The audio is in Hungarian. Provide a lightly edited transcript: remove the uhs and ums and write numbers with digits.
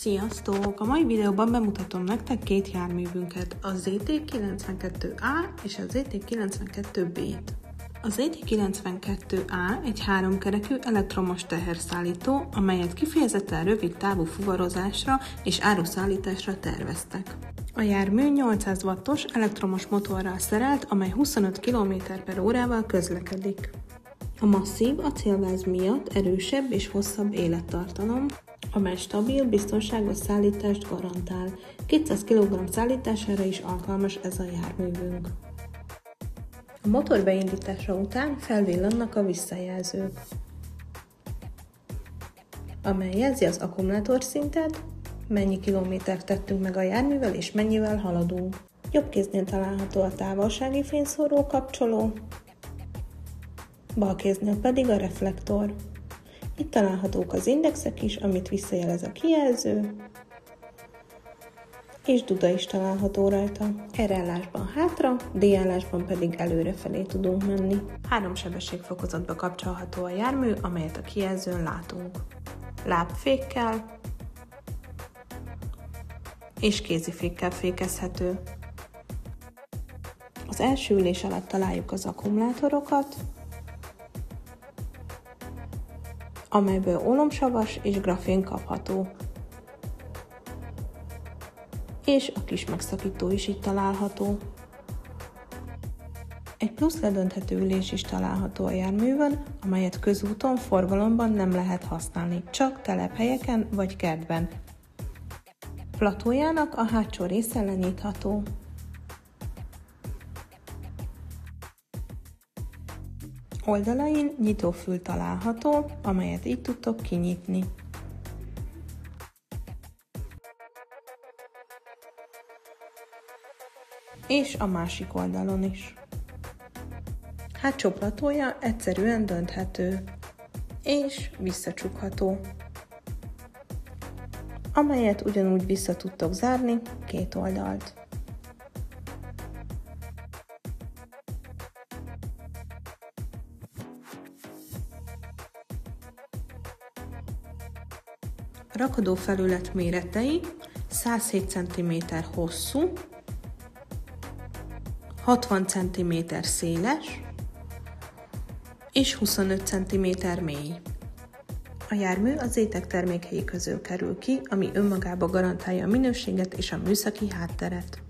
Sziasztok! A mai videóban bemutatom nektek két járművünket, a ZT92A és a ZT92B-t. A ZT92A egy háromkerekű elektromos teherszállító, amelyet kifejezetten rövid távú fuvarozásra és áruszállításra terveztek. A jármű 800 wattos elektromos motorral szerelt, amely 25 km/órával közlekedik. A masszív acélváz miatt erősebb és hosszabb élettartalom, amely stabil, biztonságos szállítást garantál. 200 kg szállítására is alkalmas ez a járművünk. A motor beindítása után felvillannak a visszajelzők, amely jelzi az akkumulátorszintet, mennyi kilométert tettünk meg a járművel és mennyivel haladunk. Jobb kéznél található a távolsági fényszóró kapcsoló, bal kéznél pedig a reflektor. Itt találhatók az indexek is, amit visszajelez a kijelző, és duda is található rajta. R-állásban hátra, D-állásban pedig előrefelé tudunk menni. 3 sebességfokozatba kapcsolható a jármű, amelyet a kijelzőn látunk. Lábfékkel és kézifékkel fékezhető. Az első ülés alatt találjuk az akkumulátorokat, amelyből ólomsavas és grafén kapható. És a kis megszakító is itt található. Egy plusz ledönthető ülés is található a járművön, amelyet közúton, forgalomban nem lehet használni, csak telephelyeken vagy kertben. Platójának a hátsó része lenyitható. Oldalain nyitófül található, amelyet így tudtok kinyitni. És a másik oldalon is. Hátsó platója egyszerűen dönthető, és visszacsukható, amelyet ugyanúgy vissza tudtok zárni két oldalt. A rakodó felület méretei 107 cm hosszú, 60 cm széles és 25 cm mély. A jármű a Zetec termékei közül kerül ki, ami önmagába garantálja a minőséget és a műszaki hátteret.